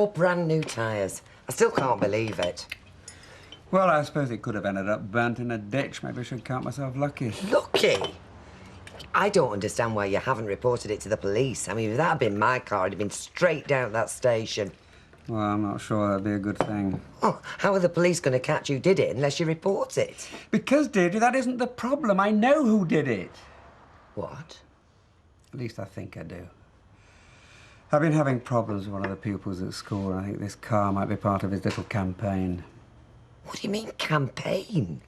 4 brand new tyres. I still can't believe it. Well, I suppose it could have ended up burnt in a ditch. Maybe I should count myself lucky. Lucky? I don't understand why you haven't reported it to the police. I mean, if that had been my car, it'd have been straight down that station. Well, I'm not sure that'd be a good thing. Oh, how are the police going to catch who did it unless you report it? Because, Deirdre, that isn't the problem. I know who did it. What? At least I think I do. I've been having problems with one of the pupils at school, and I think this car might be part of his little campaign. What do you mean, campaign?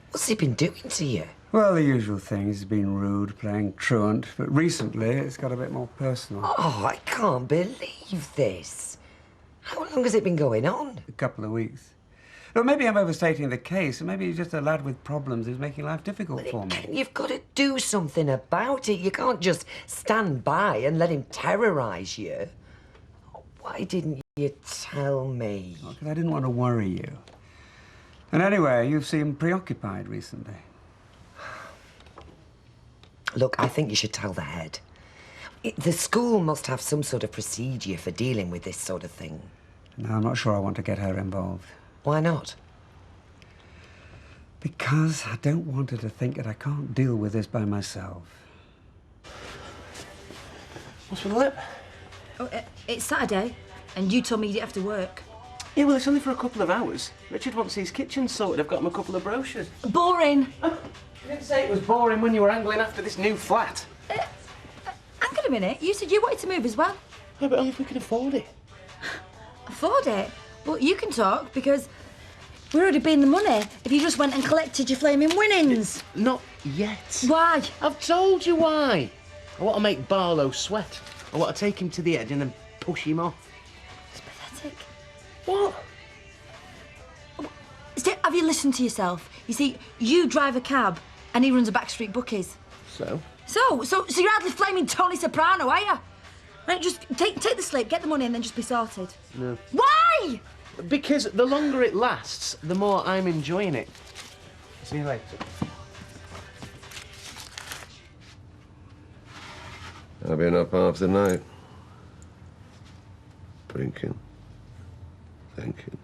What's he been doing to you? Well, the usual thing. He's been rude, playing truant, but recently it's got a bit more personal. Oh, I can't believe this. How long has it been going on? A couple of weeks. Well, maybe I'm overstating the case, or maybe he's just a lad with problems who's making life difficult for me. You've got to do something about it. You can't just stand by and let him terrorise you. Why didn't you tell me? Well, 'cause I didn't want to worry you. And anyway, you've seemed preoccupied recently. Look, I think you should tell the head. The school must have some sort of procedure for dealing with this sort of thing. No, I'm not sure I want to get her involved. Why not? Because I don't want her to think that I can't deal with this by myself. What's for the lip? Oh, it's Saturday, and you told me you didn't have to work. Yeah, well, it's only for a couple of hours. Richard wants his kitchen sorted. I've got him a couple of brochures. Boring. Oh, you didn't say it was boring when you were angling after this new flat. Hang on a minute. You said you wanted to move as well. Yeah, but only if we can afford it. Afford it? Well, you can talk, because we're already paying the money if you just went and collected your flaming winnings. Not yet. Why? I've told you why. I want to make Barlow sweat. I want to take him to the edge and then push him off. It's pathetic. What? Have you listened to yourself? You see, you drive a cab and he runs a backstreet bookies. So? So you're hardly flaming Tony Soprano, are you? Right, just take the slip, get the money, and then just be sorted. No. Why? Because the longer it lasts, the more I'm enjoying it. See you later. I've been up half the night. Drinking. Thinking.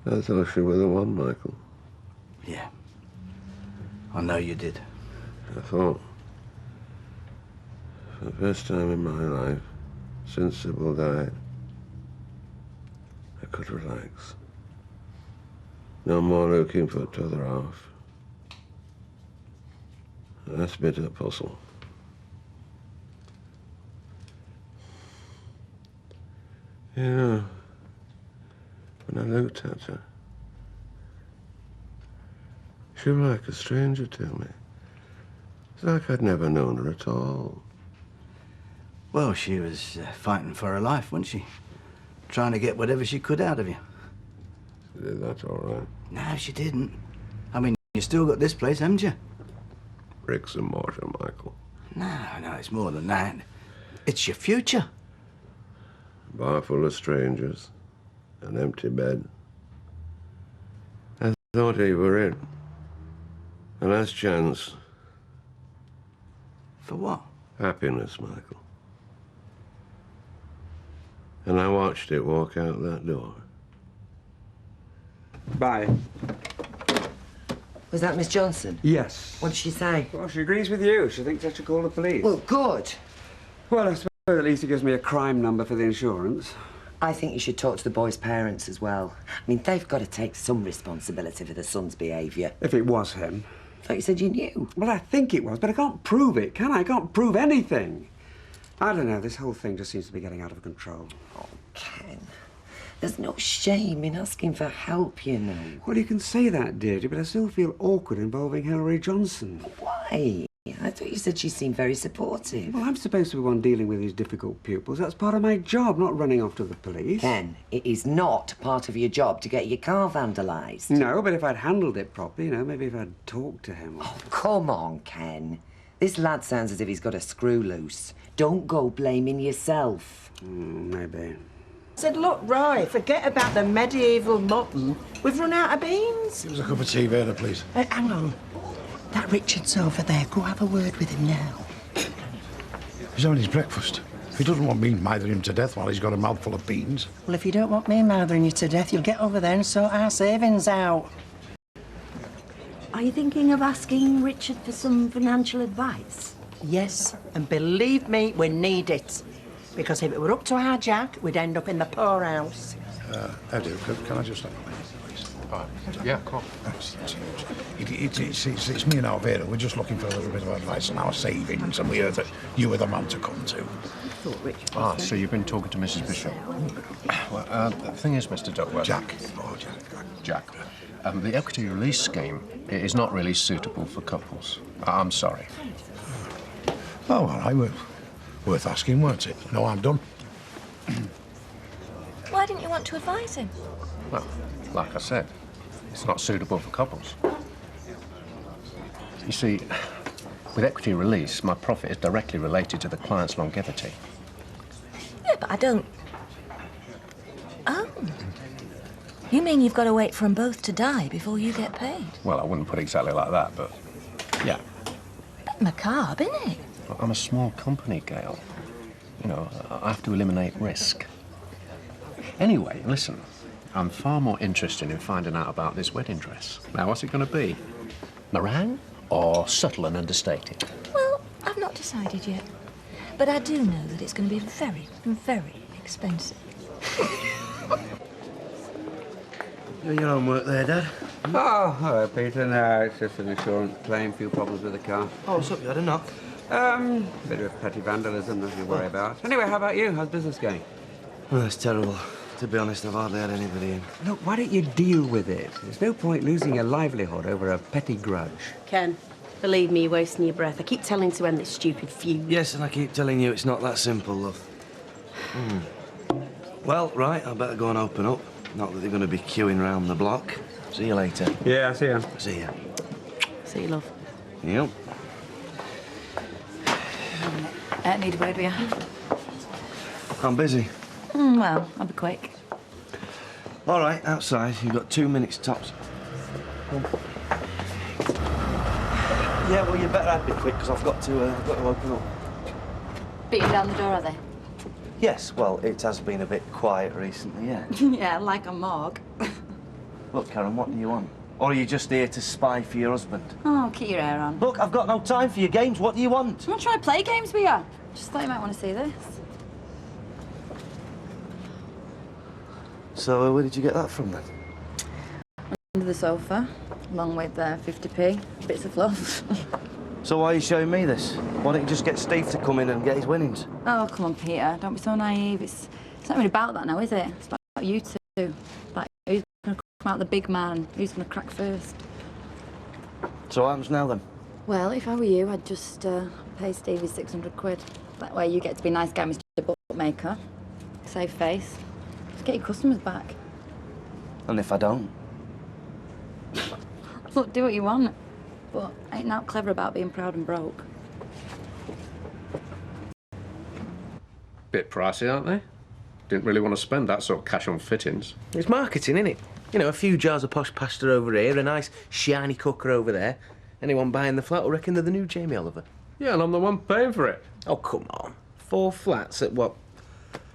I thought you were the one, Michael. Yeah. I know you did. I thought, for the first time in my life, since Sybil died, I could relax. No more looking for t'other half. That's a bit of a puzzle. You know, when I looked at her, she was like a stranger to me. It's like I'd never known her at all. Well, she was fighting for her life, wasn't she? Trying to get whatever she could out of you. She did that all right. No, she didn't. I mean, you still got this place, haven't you? Bricks and mortar, Michael. No, it's more than that. It's your future. A bar full of strangers, an empty bed. I thought you were it. The last chance. For what? Happiness, Michael. And I watched it walk out that door. Bye. Was that Miss Johnson? Yes. What did she say? Well, she agrees with you. She thinks I should call the police. Well, good. Well, I suppose at least it gives me a crime number for the insurance. I think you should talk to the boy's parents as well. I mean, they've got to take some responsibility for the son's behaviour. If it was him. I thought you said you knew. Well, I think it was, but I can't prove it, can I? I can't prove anything. I don't know, this whole thing just seems to be getting out of control. Oh, Ken, there's no shame in asking for help, you know. Well, you can say that, Deirdre, but I still feel awkward involving Hilary Johnson. Why? I thought you said she seemed very supportive. Well, I'm supposed to be one dealing with these difficult pupils. That's part of my job, not running off to the police. Ken, it is not part of your job to get your car vandalised. No, but if I'd handled it properly, you know, maybe if I'd talked to him. Oh, come on, Ken. This lad sounds as if he's got a screw loose. Don't go blaming yourself. Maybe. I said, look, Roy, forget about the medieval mutton. We've run out of beans. Give us a cup of tea, Vera, please. Hang on. That Richard's over there. Go have a word with him now. He's having his breakfast. He doesn't want me mithering him to death while he's got a mouthful of beans. Well, if you don't want me mothering you to death, you'll get over there and sort our savings out. Are you thinking of asking Richard for some financial advice? Yes, and believe me, we need it. Because if it were up to our Jack, we'd end up in the poorhouse. Eddie, can I just have a minute, please? Yeah, come on. It's me and Alvera. We're just looking for a little bit of advice on our savings, and we heard that you were the man to come to. Thought Richard. So you've been talking to Mrs. Bishop? Well, the thing is, Mr. Duckworth... Jack. Oh, Jack. The equity release scheme is not really suitable for couples. I'm sorry. Oh, all right. Worth asking, weren't it? No, I'm done. Why didn't you want to advise him? Well, like I said, it's not suitable for couples. You see, with equity release, my profit is directly related to the client's longevity. Yeah, but I don't... Oh. You mean you've got to wait for them both to die before you get paid? Well, I wouldn't put it exactly like that, but yeah. Bit macabre, isn't it? I'm a small company, Gail. You know, I have to eliminate risk. Anyway, listen, I'm far more interested in finding out about this wedding dress. Now, what's it going to be? Meringue or subtle and understated? Well, I've not decided yet. But I do know that it's going to be very, very expensive. Doing your homework there, Dad? Oh, hello, Peter. No, it's just an insurance claim. Few problems with the car. Oh, what's up? You had a knock? Bit of petty vandalism, nothing to worry about. Anyway, how about you? How's business going? Well, it's terrible. To be honest, I've hardly had anybody in. Look, why don't you deal with it? There's no point losing your livelihood over a petty grudge. Ken, believe me, you're wasting your breath. I keep telling to end this stupid feud. Yes, and I keep telling you it's not that simple, love. Well, right, I better go and open up. Not that they're going to be queuing round the block. See you later. Yeah, see ya. See ya. See you, love. Yep. Need a word with you? I'm busy. Well, I'll be quick. All right, outside. You've got 2 minutes tops. Yeah, well, you better be quick, because I've got to open up. Beating down the door, are they? Yes, well, it has been a bit quiet recently, yeah. Yeah, like a morgue. Look, Karen, what do you want? Or are you just here to spy for your husband? Oh, keep your hair on. Look, I've got no time for your games. What do you want? I'm not trying to play games with you. Just thought you might want to see this. So, where did you get that from, then? Under the sofa, along with 50p, bits of fluff. So why are you showing me this? Why don't you just get Steve to come in and get his winnings? Oh, come on, Peter. Don't be so naive. It's not really about that now, is it? It's about you two. Like, who's going to come out the big man? Who's going to crack first? So what happens now, then? Well, if I were you, I'd just pay Stevie 600 quid. That way you get to be nice guy, Mr. Bookmaker. Save face. Just get your customers back. And if I don't? Look, do what you want. But ain't not clever about being proud and broke. Bit pricey, aren't they? Didn't really want to spend that sort of cash on fittings. It's marketing, isn't it? You know, a few jars of posh pasta over here, a nice shiny cooker over there. Anyone buying the flat will reckon they're the new Jamie Oliver. Yeah, and I'm the one paying for it. Oh, come on. 4 flats at, what,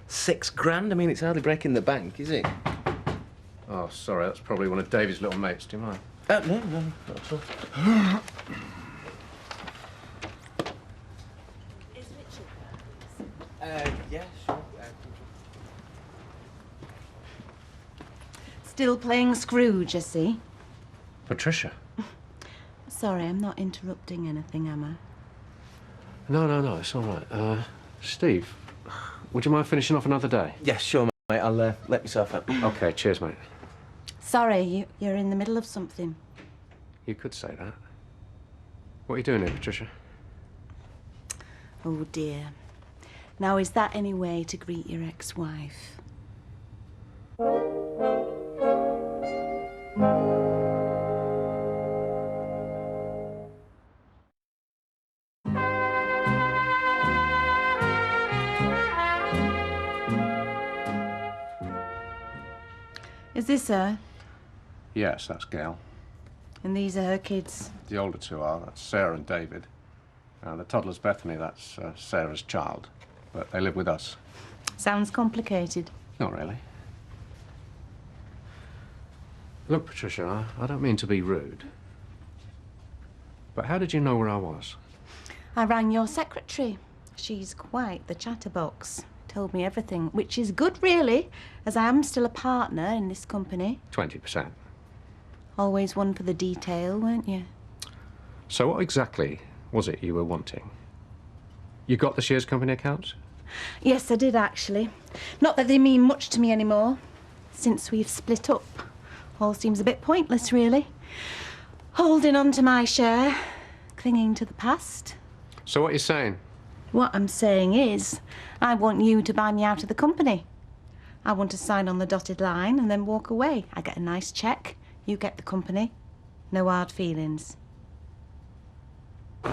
6 grand? I mean, it's hardly breaking the bank, is it? Oh, sorry, that's probably one of Davy's little mates. Do you mind? No, not at all. Is Richard? Yeah, sure. Still playing Scrooge, I see. Patricia? Sorry, I'm not interrupting anything, am I? No, it's all right. Steve, would you mind finishing off another day? Yeah, sure, mate. I'll let myself out. OK, cheers, mate. Sorry, you're in the middle of something. You could say that. What are you doing here, Patricia? Oh, dear. Now, is that any way to greet your ex-wife? Is this her? Yes, that's Gail. And these are her kids? The older two are. That's Sarah and David. The toddler's Bethany. That's Sarah's child. but they live with us. Sounds complicated. Not really. Look, Patricia, I don't mean to be rude, but how did you know where I was? I rang your secretary. She's quite the chatterbox. Told me everything, which is good, really, as I am still a partner in this company. 20%. Always one for the detail, weren't you? So what exactly was it you were wanting? You got the shares company accounts? Yes, I did, actually. Not that they mean much to me anymore. Since we've split up, all seems a bit pointless, really. Holding on to my share, clinging to the past. So what you're saying? What I'm saying is, I want you to buy me out of the company. I want to sign on the dotted line and then walk away. I get a nice cheque, you get the company. No hard feelings. You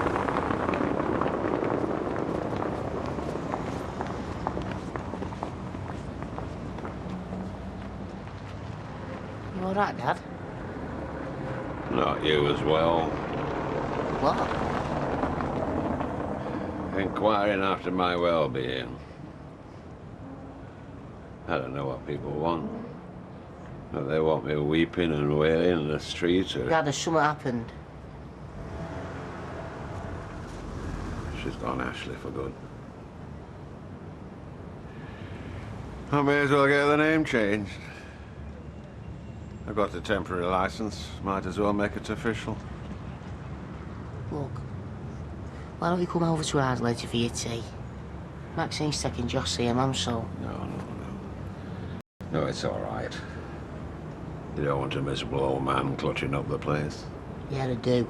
all right, Dad? Not you as well. What? Inquiring after my well-being. I don't know what people want. If they want me weeping and wailing in the streets, or... Dad, has something happened? She's gone, Ashley, for good. I may as well get the name changed. I've got the temporary license. Might as well make it official. Look, why don't you come over to ours later for your tea? Maxine's taking Josh see him, I'm so... No, it's all right. You don't want a miserable old man clutching up the place? Yeah, I do.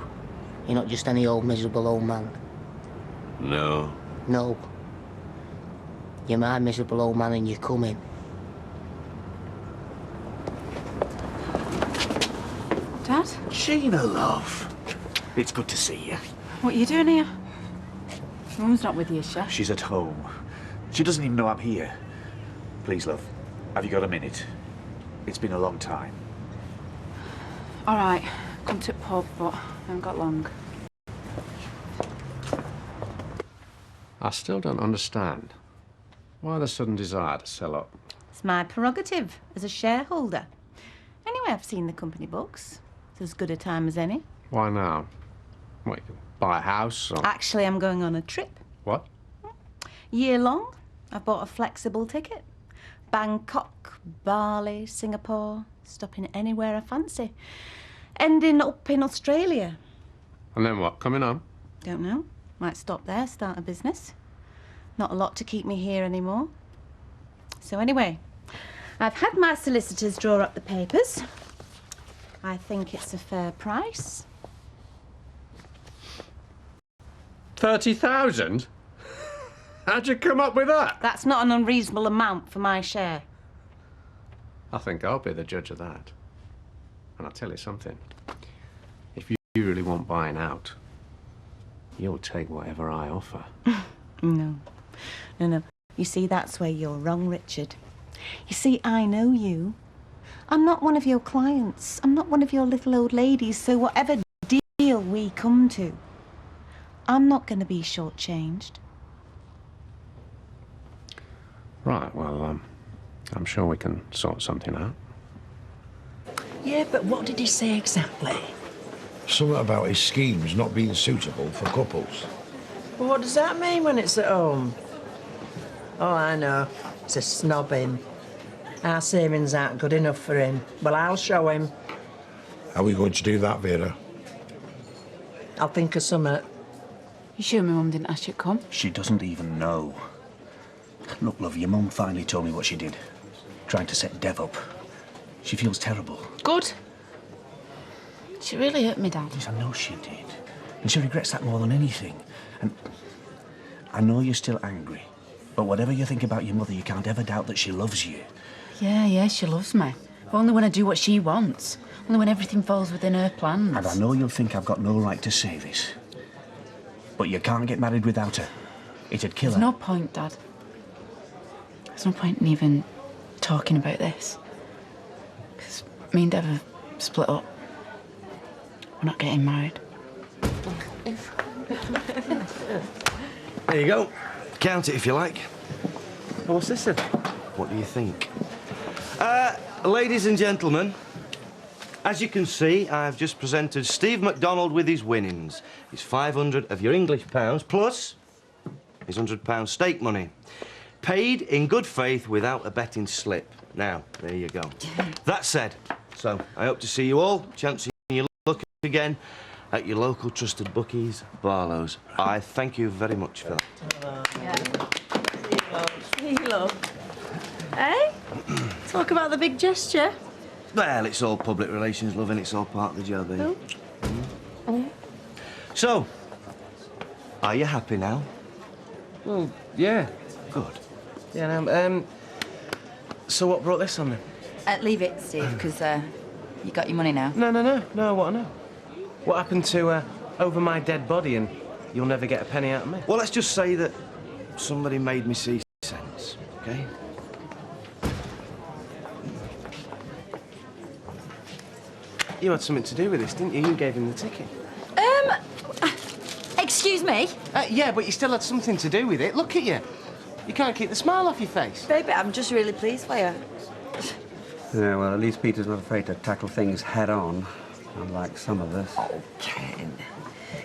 You're not just any old miserable old man. No. No. You're my miserable old man and you're coming. Dad? Sheena, love. It's good to see you. What are you doing here? Mum's not with you, is she? She's at home. She doesn't even know I'm here. Please, love, have you got a minute? It's been a long time. All right, come to the pub, but I haven't got long. I still don't understand. Why the sudden desire to sell up? It's my prerogative as a shareholder. Anyway, I've seen the company books. It's as good a time as any. Why now? What, you can buy a house or... Actually, I'm going on a trip. What? Year long. I've bought a flexible ticket. Bangkok, Bali, Singapore, stopping anywhere I fancy. Ending up in Australia. And then what, coming on? Don't know. Might stop there, start a business. Not a lot to keep me here anymore. So anyway, I've had my solicitors draw up the papers. I think it's a fair price. 30,000? How'd you come up with that? That's not an unreasonable amount for my share. I think I'll be the judge of that. And I'll tell you something. If you really want buying out, you'll take whatever I offer. No. No. You see, that's where you're wrong, Richard. You see, I know you. I'm not one of your clients. I'm not one of your little old ladies, so whatever deal we come to, I'm not going to be shortchanged. Right, well, I'm sure we can sort something out. Yeah, but what did he say exactly? Something about his schemes not being suitable for couples. Well, what does that mean when it's at home? Oh, I know. It's a snobbing. Our savings aren't good enough for him. Well, I'll show him. How are we going to do that, Vera? I'll think of something. You sure my mum didn't ask you to come? She doesn't even know. Look, love, your mum finally told me what she did. Trying to set Dev up. She feels terrible. Good. She really hurt me, Dad. Yes, I know she did. And she regrets that more than anything. And I know you're still angry, but whatever you think about your mother, you can't ever doubt that she loves you. Yeah, she loves me. But only when I do what she wants. Only when everything falls within her plans. And I know you'll think I've got no right to say this, but you can't get married without her. It'd kill her. There's no point, Dad. There's no point in even talking about this. Because me and Dev have split up. We're not getting married. There you go. Count it if you like. Well, what's this then? What do you think? Ladies and gentlemen, as you can see, I've just presented Steve MacDonald with his winnings. His 500 of your English pounds, plus his £100 stake money. Paid in good faith without a betting slip. Now, there you go. That said, so I hope to see you all, chancing your luck again, at your local trusted bookies, Barlow's. I thank you very much for that. See you, love. Eh? Talk about the big gesture. Well, it's all public relations, love, and it's all part of the job, eh? So, are you happy now? Well, yeah. Good. Yeah, so what brought this on then? Leave it, Steve, because you got your money now. No, I want to know. What happened to over my dead body and you'll never get a penny out of me? Well, let's just say that somebody made me see sense, OK? You had something to do with this, didn't you? You gave him the ticket. Excuse me? Yeah, but you still had something to do with it. Look at you. You can't keep the smile off your face. Baby, I'm just really pleased for you. Yeah, well, at least Peter's not afraid to tackle things head-on, unlike some of us. Oh, Ken.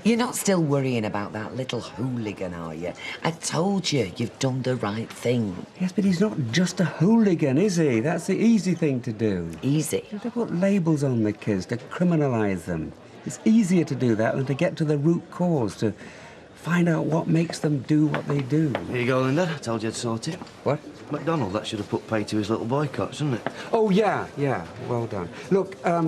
You're not still worrying about that little hooligan, are you? I told you, you've done the right thing. Yes, but he's not just a hooligan, is he? That's the easy thing to do. Easy? To put labels on the kids, to criminalise them. It's easier to do that than to get to the root cause, to find out what makes them do what they do. Here you go, Linda. I told you I'd sort it. What? MacDonald, that should have put pay to his little boycott, shouldn't it? Oh, yeah, well done. Look, I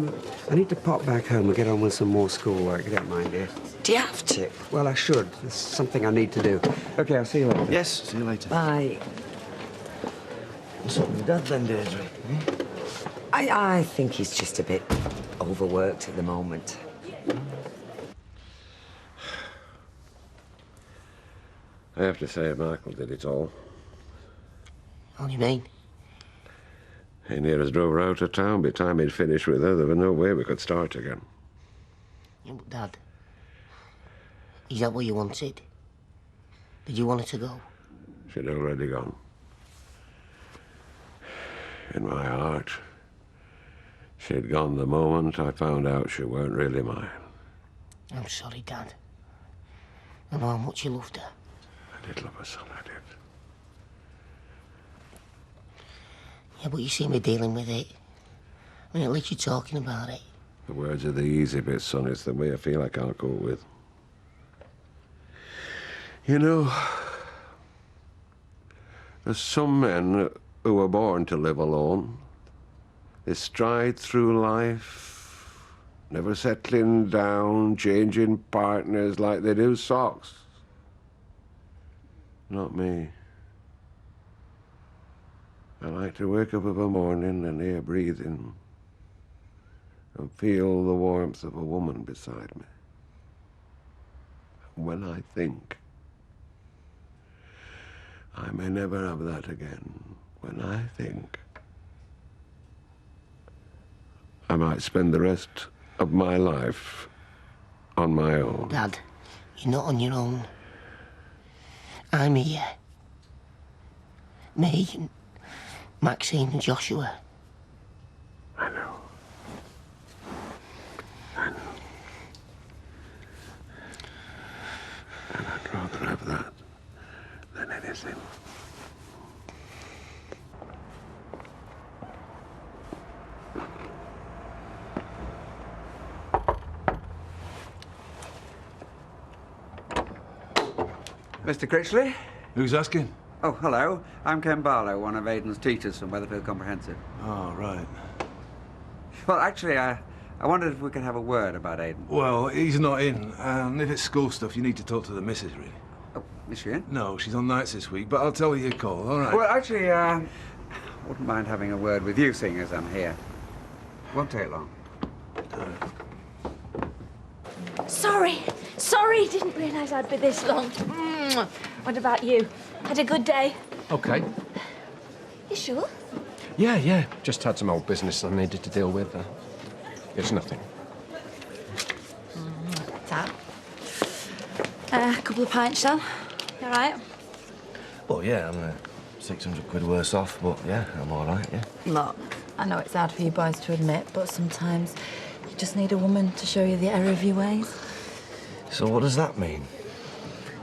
need to pop back home and get on with some more schoolwork, if you don't mind, dear. Do you have to? Well, I should. There's something I need to do. OK, I'll see you later. Yes, see you later. Bye. What's up with Dad then, Deirdre? I think he's just a bit overworked at the moment. I have to say Michael did it all. What do you mean? He near as drove her out of town. By the time he'd finished with her, there was no way we could start again. Yeah, but Dad, is that what you wanted? Did you want her to go? She'd already gone. In my heart, she'd gone the moment I found out she weren't really mine. I'm sorry, Dad. I know how much you loved her. I did love her, son, I did. Yeah, but you see me dealing with it. I mean, at least you're talking about it. The words are the easy bit, son. It's the way I feel I can't cope with. You know, there's some men who are born to live alone. They stride through life, never settling down, changing partners like they do socks. Not me. I like to wake up of a morning and hear breathing and feel the warmth of a woman beside me. When I think I may never have that again, when I think I might spend the rest of my life on my own. Dad, you're not on your own. I'm here. Me, Maxine and Joshua. I know. I know. And I'd rather have that than anything. Mr. Critchley? Who's asking? Oh, hello. I'm Ken Barlow, one of Aidan's teachers from Weatherfield Comprehensive. Oh, right. Well, actually, I wondered if we could have a word about Aidan. Well, he's not in. If it's school stuff, you need to talk to the missus, really. Oh, is she in? No, she's on nights this week, but I'll tell her you call, all right? Well, actually, wouldn't mind having a word with you, seeing as I'm here. Won't take long. Sorry, didn't realise I'd be this long. What about you? Had a good day? OK. You sure? Yeah. Just had some old business I needed to deal with. It's nothing. Dad? A couple of pints, then? You all right? Well, yeah, I'm 600 quid worse off, but yeah, I'm all right, yeah. Look, I know it's hard for you boys to admit, but sometimes you just need a woman to show you the error of your ways. So what does that mean?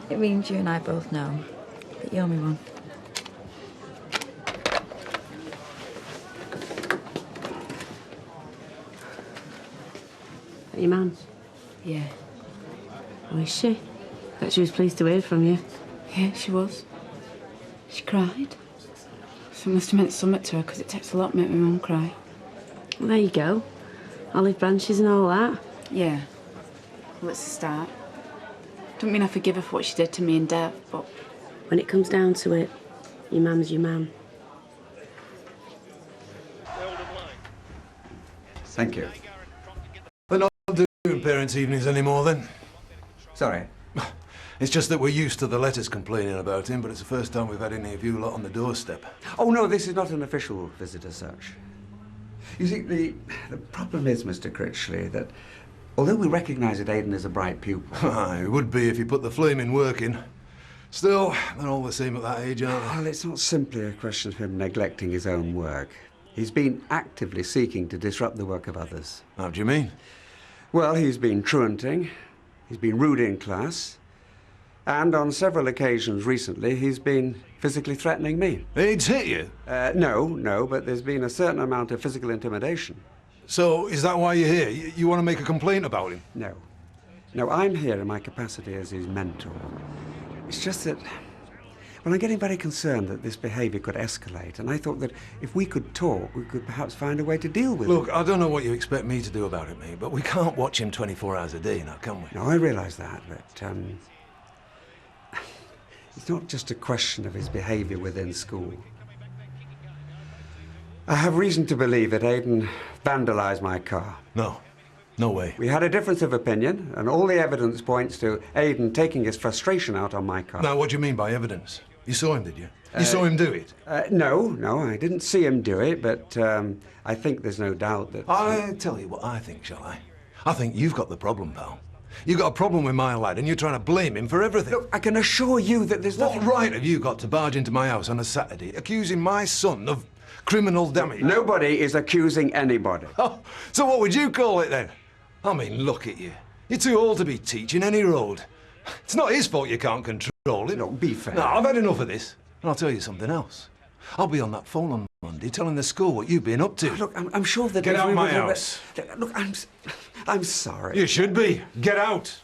It means you and I both know that you owe me one. Your mum? Yeah. How is she? Bet she was pleased to hear from you. Yeah, she was. She cried. So it must have meant something to her, because it takes a lot to make my mum cry. Well, there you go. Olive branches and all that. Yeah. Well, it's a start. Don't mean I forgive her for what she did to me and Dev, but... When it comes down to it, your mum's your mum. Thank you. They're not doing parents' evenings anymore, then? Sorry. It's just that we're used to the letters complaining about him, but it's the first time we've had any of you lot on the doorstep. Oh, no, this is not an official visit as such. You see, the problem is, Mr. Critchley, that although we recognise that Aidan is a bright pupil... It would be if you put the flaming work in. Still, they're all the same at that age, aren't they? Well, it's not simply a question of him neglecting his own work. He's been actively seeking to disrupt the work of others. How do you mean? Well, he's been truanting, he's been rude in class, and on several occasions recently, he's been physically threatening me. He's hit you? No, but there's been a certain amount of physical intimidation. So, is that why you're here? You want to make a complaint about him? No. No, I'm here in my capacity as his mentor. It's just that, well, I'm getting very concerned that this behaviour could escalate, and I thought that if we could talk, we could perhaps find a way to deal with it. Look, I don't know what you expect me to do about it, mate, but we can't watch him 24 hours a day now, can we? No, I realise that, but, it's not just a question of his behaviour within school. I have reason to believe that Aidan vandalised my car. No. No way. We had a difference of opinion, and all the evidence points to Aidan taking his frustration out on my car. Now, what do you mean by evidence? You saw him, did you? You saw him do it? No, I didn't see him do it, but I think there's no doubt that... I'll tell you what I think, shall I? I think you've got the problem, pal. You've got a problem with my lad, and you're trying to blame him for everything. Look, I can assure you that there's What nothing... right have you got to barge into my house on a Saturday, accusing my son of criminal damage? Nobody is accusing anybody. Oh, so what would you call it, then? I mean, look at you. You're too old to be teaching any road. It's not his fault you can't control it. Look, be fair. No, I've had enough of this. And I'll tell you something else. I'll be on that phone on Monday telling the school what you've been up to. Look, I'm sure that... Get out of my house. Look, I'm sorry. You should be. Get out.